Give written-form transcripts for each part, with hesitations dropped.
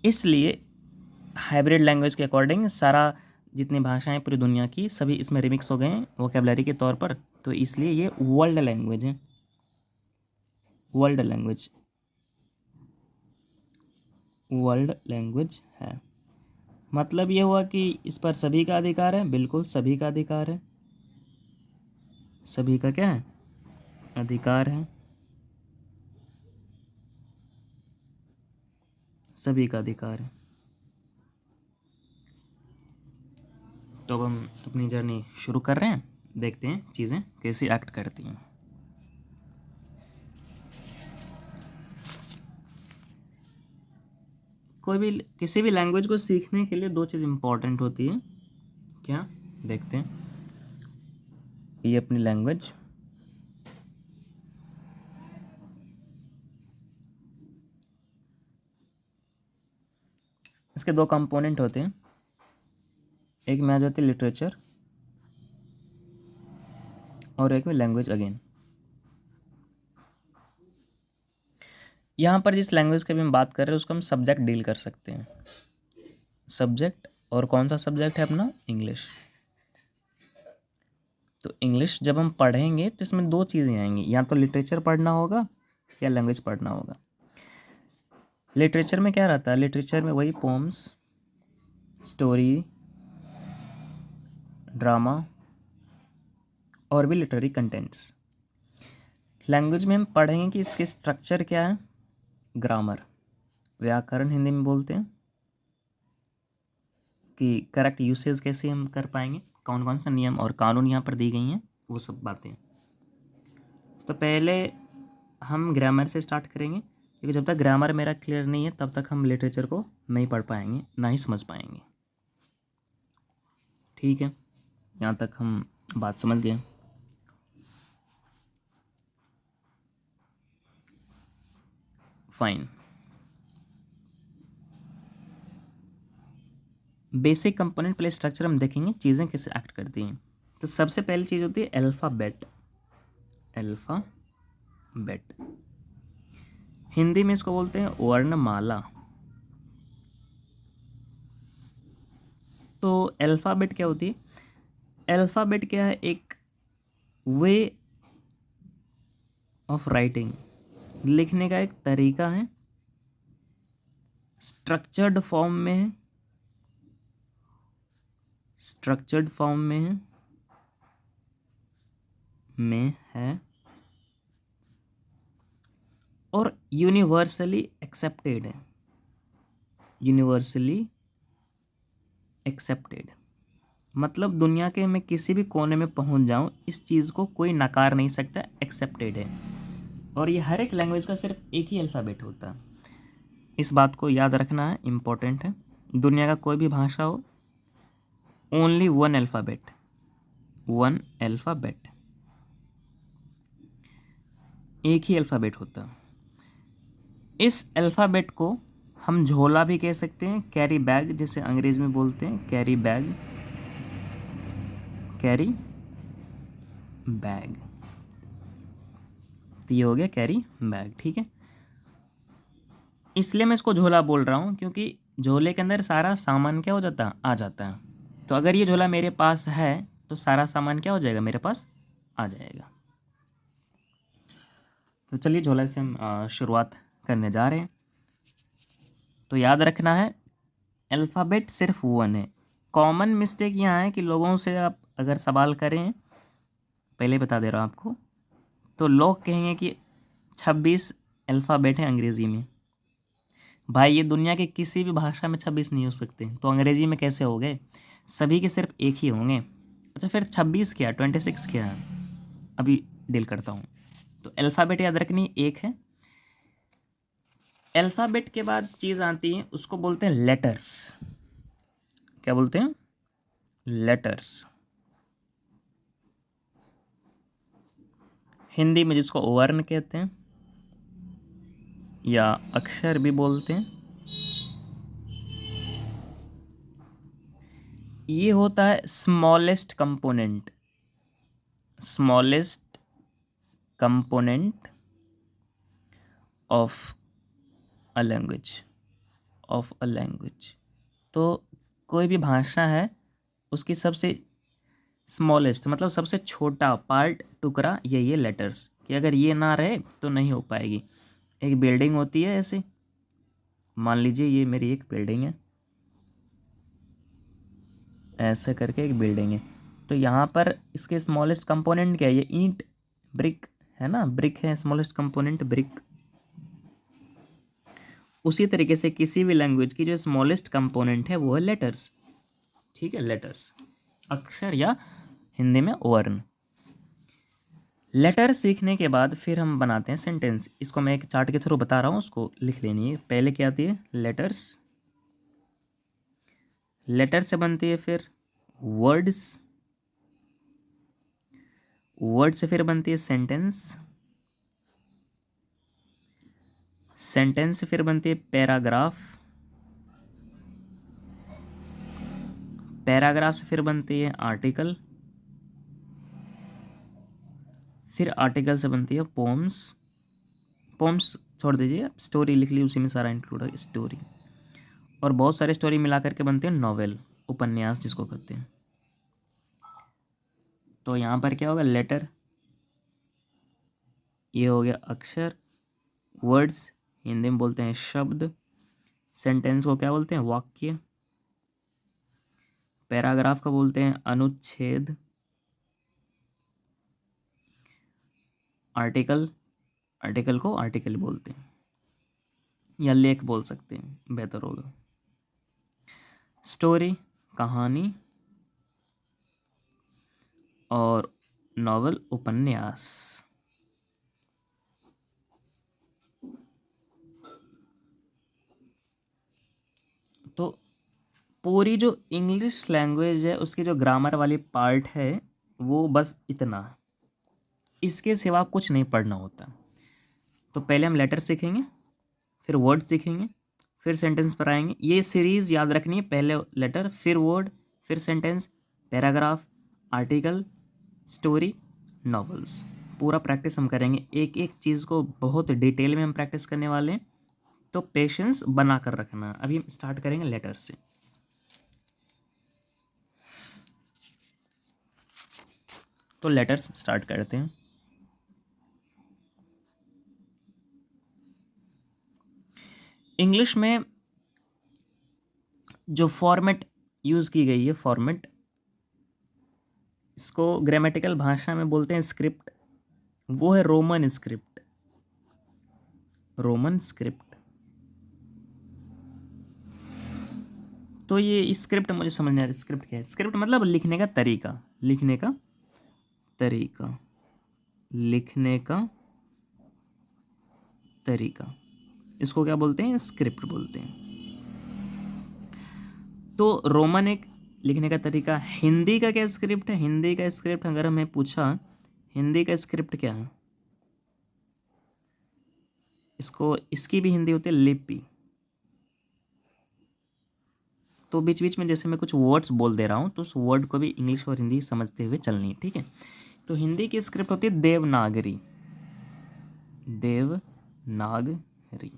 इसलिए hybrid language के according सारा जितनी भाषाएं पूरी दुनिया की सभी इसमें रिमिक्स हो गए हैं वोकेबलरी के तौर पर, तो इसलिए ये वर्ल्ड लैंग्वेज है, वर्ल्ड लैंग्वेज, वर्ल्ड लैंग्वेज है। मतलब ये हुआ कि इस पर सभी का अधिकार है, बिल्कुल सभी का अधिकार है, सभी का क्या है, अधिकार है, सभी का अधिकार है। तो अब हम अपनी जर्नी शुरू कर रहे हैं, देखते हैं चीज़ें कैसी एक्ट करती हैं। कोई भी किसी भी लैंग्वेज को सीखने के लिए दो चीज़ इम्पॉर्टेंट होती है, क्या, देखते हैं। ये अपनी लैंग्वेज, इसके दो कंपोनेंट होते हैं, एक में आ जाती है लिटरेचर और एक में लैंग्वेज अगेन। यहाँ पर जिस लैंग्वेज की भी हम बात कर रहे हैं उसको हम सब्जेक्ट डील कर सकते हैं, सब्जेक्ट, और कौन सा सब्जेक्ट है अपना, इंग्लिश। तो इंग्लिश जब हम पढ़ेंगे तो इसमें दो चीज़ें आएंगी, या तो लिटरेचर पढ़ना होगा या लैंग्वेज पढ़ना होगा। लिटरेचर में क्या रहता है, लिटरेचर में वही पोम्स, स्टोरी, ड्रामा और भी लिटरेरी कंटेंट्स। लैंग्वेज में हम पढ़ेंगे कि इसके स्ट्रक्चर क्या है, ग्रामर, व्याकरण हिंदी में बोलते हैं, कि करेक्ट यूसेज कैसे हम कर पाएंगे, कौन कौन से नियम और कानून यहाँ पर दी गई हैं, वो सब बातें। तो पहले हम ग्रामर से स्टार्ट करेंगे, क्योंकि जब तक ग्रामर मेरा क्लियर नहीं है तब तक हम लिटरेचर को नहीं पढ़ पाएंगे, ना ही समझ पाएंगे। ठीक है, यहाँ तक हम बात समझ गए। फाइन। बेसिक कंपोनेंट पहले स्ट्रक्चर हम देखेंगे, चीज़ें कैसे एक्ट करती हैं। तो सबसे पहली चीज़ होती है अल्फ़ाबेट, अल्फ़ाबेट, हिंदी में इसको बोलते हैं वर्णमाला। तो अल्फ़ाबेट क्या होती है, अल्फ़ाबेट क्या है, एक वे ऑफ राइटिंग, लिखने का एक तरीका है, स्ट्रक्चर्ड फॉर्म में है, स्ट्रक्चर्ड फॉर्म में है और यूनिवर्सली एक्सेप्टेड है, यूनिवर्सली एक्सेप्टेड। मतलब दुनिया के मैं किसी भी कोने में पहुंच जाऊं, इस चीज़ को कोई नकार नहीं सकता, एक्सेप्टेड है। और ये हर एक लैंग्वेज का सिर्फ एक ही अल्फ़ाबेट होता है, इस बात को याद रखना है, इम्पोर्टेंट है। दुनिया का कोई भी भाषा हो, only one alphabet, one alphabet, एक ही अल्फ़ाबेट होता है। इस अल्फ़ाबेट को हम झोला भी कह सकते हैं, कैरी बैग जिसे अंग्रेजी में बोलते हैं, कैरी बैग, कैरी बैग। तो ये हो गया कैरी बैग, ठीक है। इसलिए मैं इसको झोला बोल रहा हूँ क्योंकि झोले के अंदर सारा सामान क्या हो जाता है, आ जाता है। तो अगर ये झोला मेरे पास है तो सारा सामान क्या हो जाएगा, मेरे पास आ जाएगा। तो चलिए झोला से हम शुरुआत करने जा रहे हैं। तो याद रखना है अल्फ़ाबेट सिर्फ वन है। कॉमन मिस्टेक यहाँ है कि लोगों से आप अगर सवाल करें, पहले बता दे रहा हूँ आपको, तो लोग कहेंगे कि 26 अल्फ़ाबेट हैं अंग्रेज़ी में। भाई ये दुनिया के किसी भी भाषा में 26 नहीं हो सकते, तो अंग्रेजी में कैसे हो गए, सभी के सिर्फ एक ही होंगे। अच्छा फिर 26 क्या, 26 क्या है, अभी डील करता हूँ। तो अल्फ़ाबेट याद रखनी एक है। अल्फ़ाबेट के बाद चीज़ आती है, उसको बोलते हैं लेटर्स। क्या बोलते हैं, लेटर्स। हिंदी में जिसको वर्ण कहते हैं या अक्षर भी बोलते हैं। ये होता है smallest component, smallest component of a language, of a language. तो कोई भी भाषा है उसकी सबसे स्मॉलेस्ट मतलब सबसे छोटा पार्ट टुकड़ा ये लेटर्स, कि अगर ये ना रहे तो नहीं हो पाएगी। एक बिल्डिंग होती है ऐसे, मान लीजिए ये मेरी एक बिल्डिंग है, ऐसे करके एक बिल्डिंग है। तो यहाँ पर इसके स्मॉलेस्ट कंपोनेंट क्या है, ये ईंट ब्रिक है ना, ब्रिक है स्मॉलेस्ट कंपोनेंट ब्रिक। उसी तरीके से किसी भी लैंग्वेज की जो स्मॉलेस्ट कंपोनेंट है वो है लेटर्स। ठीक है, लेटर्स, अक्षर या हिंदी में वर्ण। लेटर सीखने के बाद फिर हम बनाते हैं सेंटेंस। इसको मैं एक चार्ट के थ्रू बता रहा हूँ, उसको लिख लेनी है। पहले क्या आती है, लेटर्स, लेटर से बनती है फिर वर्ड्स, वर्ड से फिर बनती है सेंटेंस, सेंटेंस से फिर बनती है पैराग्राफ, पैराग्राफ से फिर बनती है आर्टिकल, फिर आर्टिकल से बनती है पोम्स, पोम्स छोड़ दीजिए, स्टोरी लिख ली, उसी में सारा इंक्लूड है स्टोरी। और बहुत सारे स्टोरी मिला करके बनते हैं नॉवेल, उपन्यास जिसको कहते हैं। तो यहाँ पर क्या होगा, लेटर, ये हो गया अक्षर, वर्ड्स हिंदी में बोलते हैं शब्द, सेंटेंस को क्या बोलते हैं, वाक्य, पैराग्राफ को बोलते हैं अनुच्छेद, आर्टिकल, आर्टिकल को आर्टिकल बोलते हैं या लेख बोल सकते हैं, बेहतर होगा, स्टोरी कहानी, और नॉवल उपन्यास। तो पूरी जो इंग्लिश लैंग्वेज है उसकी जो ग्रामर वाली पार्ट है वो बस इतना है, इसके सिवा कुछ नहीं पढ़ना होता। तो पहले हम लेटर सीखेंगे, फिर वर्ड सीखेंगे, फिर सेंटेंस पर आएंगे। ये सीरीज़ याद रखनी है, पहले लेटर फिर वर्ड फिर sentence, paragraph, article, story, novels. पूरा प्रैक्टिस हम करेंगे, एक एक चीज़ को बहुत डिटेल में हम प्रैक्टिस करने वाले हैं। तो पेशेंस बना कर रखना। अभी हम स्टार्ट करेंगे लेटर से। तो लेटर्स स्टार्ट करते हैं। इंग्लिश में जो फॉर्मेट यूज़ की गई है, फॉर्मेट, इसको ग्रामेटिकल भाषा में बोलते हैं स्क्रिप्ट, वो है रोमन स्क्रिप्ट, रोमन स्क्रिप्ट। तो ये स्क्रिप्ट मुझे समझ नहीं आ रहा, स्क्रिप्ट क्या है। स्क्रिप्ट मतलब लिखने का तरीका, लिखने का तरीका, लिखने का तरीका, इसको क्या बोलते हैं, स्क्रिप्ट बोलते हैं। तो रोमन एक लिखने का तरीका। हिंदी का क्या स्क्रिप्ट है, हिंदी का स्क्रिप्ट अगर हमें पूछा हिंदी का स्क्रिप्ट क्या है, इसको, इसकी भी हिंदी होती है लिपि। तो बीच बीच में जैसे मैं कुछ वर्ड्स बोल दे रहा हूँ तो उस वर्ड को भी इंग्लिश और हिंदी समझते हुए चलनी है, ठीक है। तो हिंदी की स्क्रिप्ट होती है देवनागरी, देवनागरी।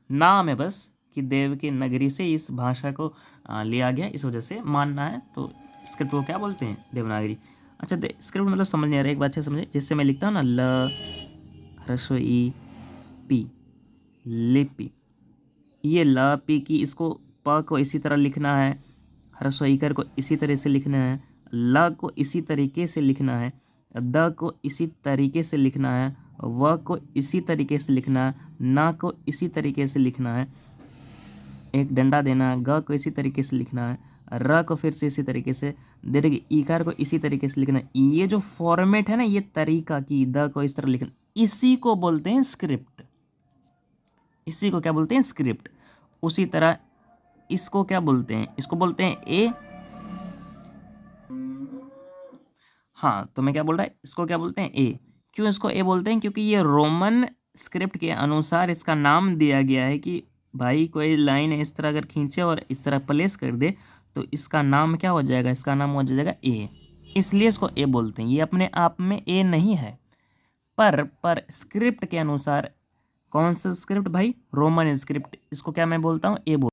नाम है बस कि देव की नगरी से इस भाषा को लिया गया, इस वजह से मानना है। तो स्क्रिप्ट को क्या बोलते हैं, देवनागरी। अच्छा, स्क्रिप्ट मतलब समझ नहीं आ रहा, एक बात अच्छे समझे। जैसे मैं लिखता हूँ ना, ल ह्रस्व ई पी, लिपि, ये ल पी की, इसको प को इसी तरह लिखना है, ह्रस्व ईकार को इसी तरह से लिखना है, ल को इसी तरीके से लिखना है, द को इसी तरीके से लिखना है, व को इसी तरीके से लिखना है, न को इसी तरीके से लिखना है, एक डंडा देना है, ग को इसी तरीके से लिखना है, र को फिर से इसी तरीके से, दीर्घ ईकार को इसी तरीके से लिखना है। ये जो फॉर्मेट है ना, ये तरीका की, द को इस तरह लिखना, इसी को बोलते हैं स्क्रिप्ट, इसी को क्या बोलते हैं, स्क्रिप्ट। उसी तरह इसको क्या बोलते हैं, इसको बोलते हैं ए। हाँ, तो मैं क्या बोल रहा है, इसको क्या बोलते हैं, ए। क्यों इसको ए बोलते हैं, क्योंकि ये रोमन स्क्रिप्ट के अनुसार इसका नाम दिया गया है कि भाई कोई लाइन इस तरह अगर खींचे और इस तरह प्लेस कर दे तो इसका नाम क्या हो जाएगा, इसका नाम हो जाएगा ए, इसलिए इसको ए बोलते हैं। ये अपने आप में ए नहीं है, पर स्क्रिप्ट के अनुसार कौन सा स्क्रिप्ट भाई? Roman script. इसको क्या मैं बोलता हूँ? ए बोल